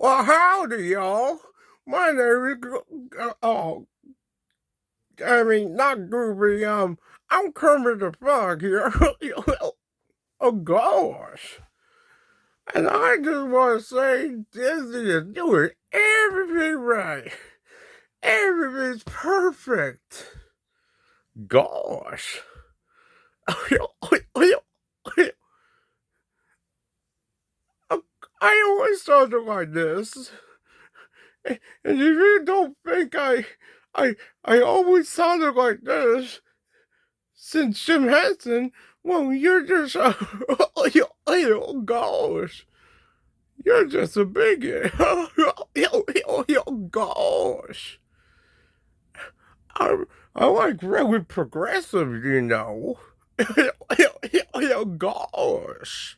Well, howdy, y'all. My name is, not Goofy, I'm Kermit the Frog here. Oh, gosh. And I just want to say Disney is doing everything right. Everything's perfect. Gosh. I always thought it like this. And if you don't think I, I always sounded like this since Jim Henson, well, you're just, oh gosh, you're just a bigot. Oh gosh. I, I like really progressive, you know. Oh gosh.